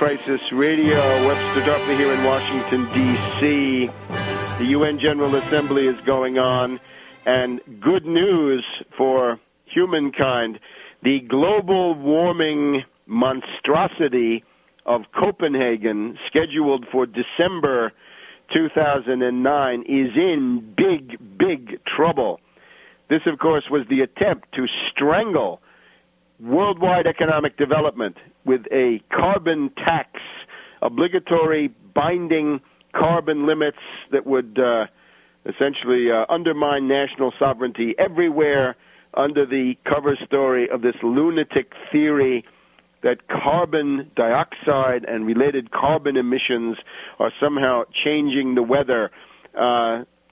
Crisis Radio. Webster Tarpley here in Washington, D.C. The UN General Assembly is going on, and good news for humankind. The global warming monstrosity of Copenhagen, scheduled for December 2009, is in big trouble. This, of course, was the attempt to strangle worldwide economic development with a carbon tax, obligatory binding carbon limits that would essentially undermine national sovereignty everywhere under the cover story of this lunatic theory that carbon dioxide and related carbon emissions are somehow changing the weather.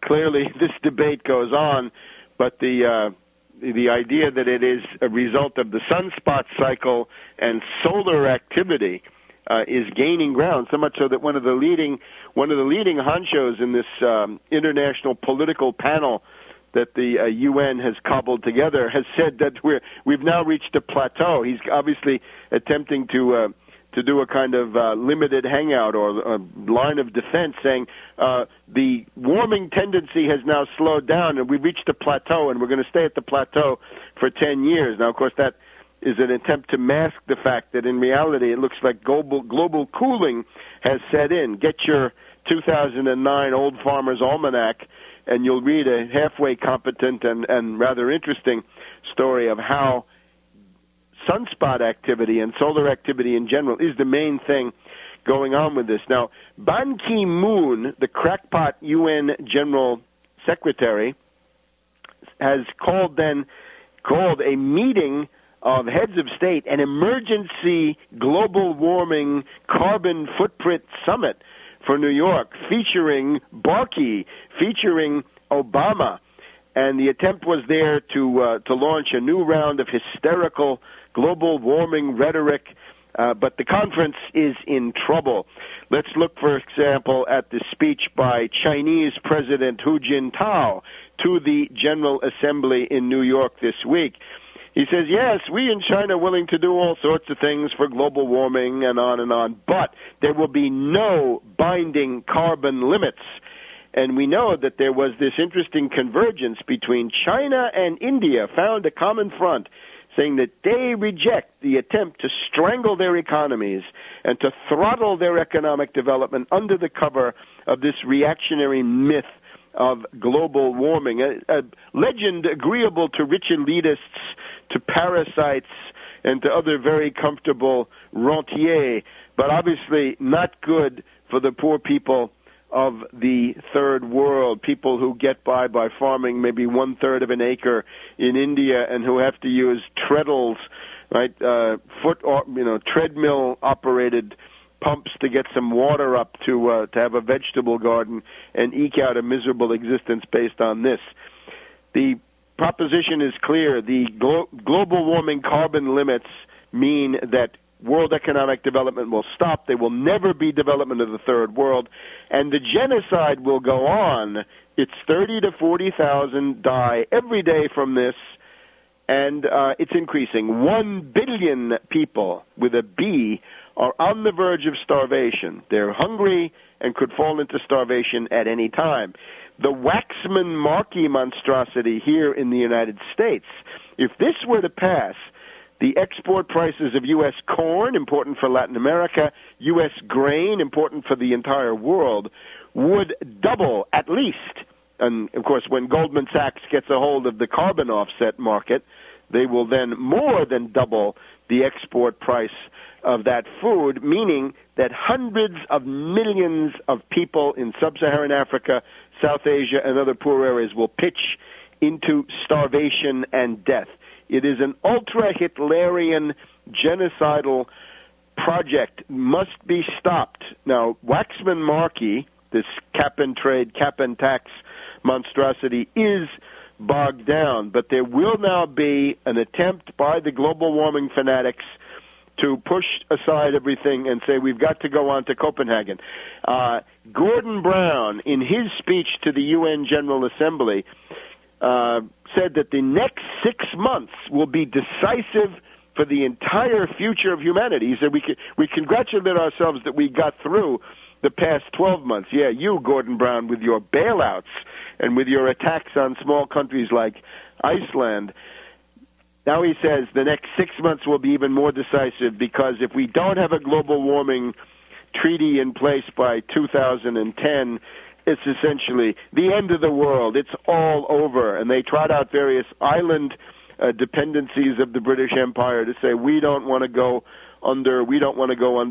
Clearly, this debate goes on, but the idea that it is a result of the sunspot cycle and solar activity is gaining ground, so much so that one of the leading honchos in this international political panel that the UN has cobbled together has said that we've now reached a plateau. He's obviously attempting to do a kind of limited hangout or a line of defense, saying the warming tendency has now slowed down and we've reached a plateau and we're going to stay at the plateau for 10 years. Now, of course, that is an attempt to mask the fact that in reality it looks like global cooling has set in. Get your 2009 Old Farmer's Almanac and you'll read a halfway competent and rather interesting story of how sunspot activity and solar activity in general is the main thing going on with this. Now, Ban Ki-moon, the crackpot UN General Secretary, has called a meeting of heads of state, an emergency global warming carbon footprint summit for New York, featuring Barkey, featuring Obama. And the attempt was there to launch a new round of hysterical global warming rhetoric, but the conference is in trouble. Let's look, for example, at the speech by Chinese President Hu Jintao to the General Assembly in New York this week. He says, yes, we in China are willing to do all sorts of things for global warming and on, but there will be no binding carbon limits. And we know that there was this interesting convergence between China and India, found a common front, saying that they reject the attempt to strangle their economies and to throttle their economic development under the cover of this reactionary myth of global warming, a legend agreeable to rich elitists, to parasites, and to other very comfortable rentiers, but obviously not good for the poor people of the third world, people who get by farming maybe 1/3 of an acre in India and who have to use treadles, right, treadmill operated pumps to get some water up to have a vegetable garden and eke out a miserable existence based on this. The proposition is clear. The global warming carbon limits mean that world economic development will stop. There will never be development of the third world, and the genocide will go on. It's 30 to 40,000 die every day from this, and it's increasing. 1 billion people with a B are on the verge of starvation. They're hungry and could fall into starvation at any time. The Waxman-Markey monstrosity here in the United States, if this were to pass, the export prices of U.S. corn, important for Latin America, U.S. grain, important for the entire world, would double at least. And, of course, when Goldman Sachs gets a hold of the carbon offset market, they will then more than double the export price of that food, meaning that hundreds of millions of people in sub-Saharan Africa, South Asia, and other poor areas will pitch into starvation and death. It is an ultra-Hitlerian genocidal project, must be stopped. Now, Waxman-Markey, this cap-and-trade, cap-and-tax monstrosity, is bogged down, but there will now be an attempt by the global warming fanatics to push aside everything and say we've got to go on to Copenhagen. Gordon Brown, in his speech to the UN General Assembly, said that the next 6 months will be decisive for the entire future of humanity. He said we congratulate ourselves that we got through the past 12 months. Yeah, you, Gordon Brown, with your bailouts and with your attacks on small countries like Iceland. Now he says the next 6 months will be even more decisive, because if we don't have a global warming treaty in place by 2010, it's essentially the end of the world. It's all over. And they trot out various island dependencies of the British Empire to say we don't want to go under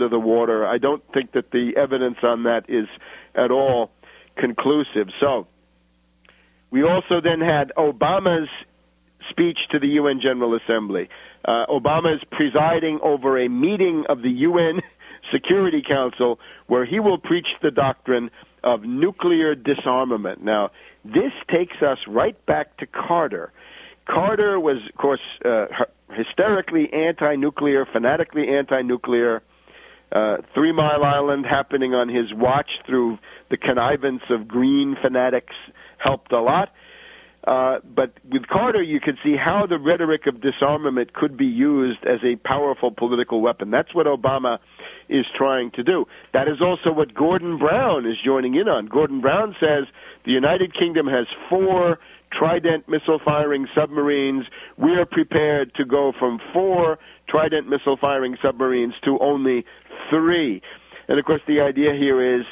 the water. I don't think that the evidence on that is at all conclusive. So we also then had Obama's speech to the UN General Assembly. Obama is presiding over a meeting of the UN Security Council where he will preach the doctrine of nuclear disarmament. Now, this takes us right back to Carter. Carter was, of course, hysterically anti-nuclear, fanatically anti-nuclear. 3 Mile Island happening on his watch through the connivance of green fanatics helped a lot. But with Carter, you could see how the rhetoric of disarmament could be used as a powerful political weapon. That's what Obama is trying to do. That is also what Gordon Brown is joining in on. Gordon Brown says the United Kingdom has 4 Trident missile-firing submarines. We are prepared to go from 4 Trident missile-firing submarines to only 3. And, of course, the idea here is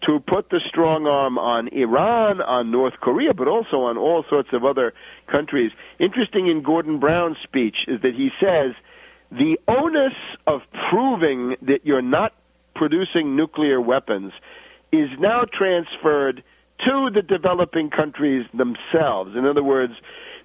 to put the strong arm on Iran, on North Korea, but also on all sorts of other countries. Interesting in Gordon Brown's speech is that he says the onus of proving that you're not producing nuclear weapons is now transferred to the developing countries themselves. In other words,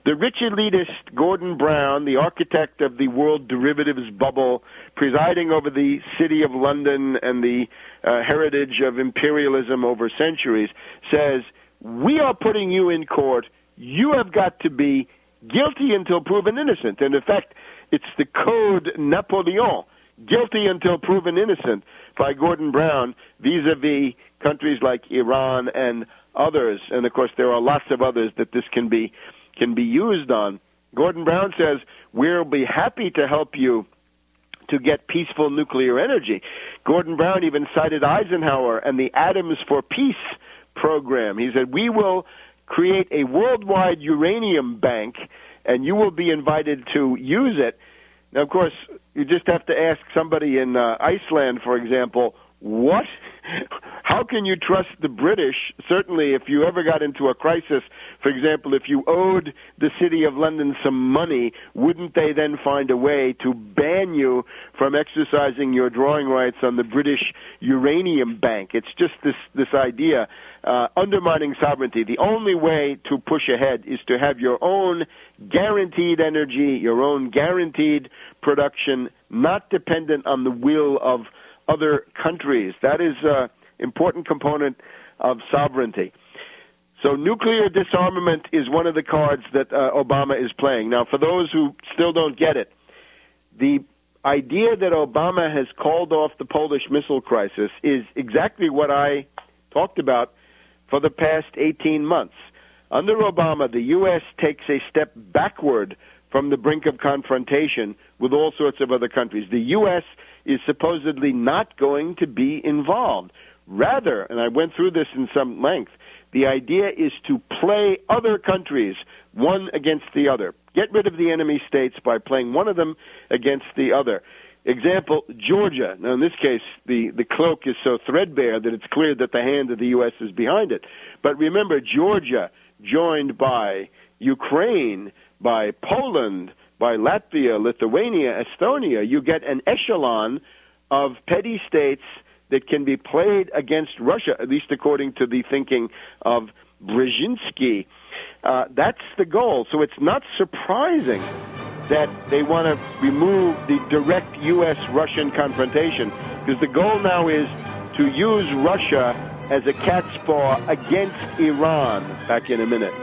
the rich elitist Gordon Brown, the architect of the world derivatives bubble, presiding over the city of London and the heritage of imperialism over centuries, says, we are putting you in court. You have got to be guilty until proven innocent. And in fact, it's the Code Napoleon, guilty until proven innocent, by Gordon Brown vis-a-vis countries like Iran and others. And, of course, there are lots of others that this can be used on. Gordon Brown says, we'll be happy to help you to get peaceful nuclear energy. Gordon Brown even cited Eisenhower and the Atoms for Peace program. He said, we will create a worldwide uranium bank, and you will be invited to use it. Now, of course, you just have to ask somebody in Iceland, for example, what? How can you trust the British? Certainly, if you ever got into a crisis, for example, if you owed the City of London some money, wouldn't they then find a way to ban you from exercising your drawing rights on the British Uranium Bank? It's just this idea, undermining sovereignty. The only way to push ahead is to have your own guaranteed energy, your own guaranteed production, not dependent on the will of other countries. That is an important component of sovereignty. So nuclear disarmament is one of the cards that Obama is playing. Now, for those who still don't get it, the idea that Obama has called off the Polish missile crisis is exactly what I talked about for the past 18 months. Under Obama, the U.S. takes a step backward from the brink of confrontation with all sorts of other countries. The U.S. is supposedly not going to be involved. Rather, and I went through this in some length, the idea is to play other countries one against the other. Get rid of the enemy states by playing one of them against the other. Example, Georgia. Now, in this case, the cloak is so threadbare that it's clear that the hand of the U.S. is behind it. But remember, Georgia, joined by Ukraine, by Poland, by Latvia, Lithuania, Estonia, you get an echelon of petty states that can be played against Russia, at least according to the thinking of Brzezinski. That's the goal. So it's not surprising that they want to remove the direct U.S.-Russian confrontation, because the goal now is to use Russia as a cat's paw against Iran. Back in a minute.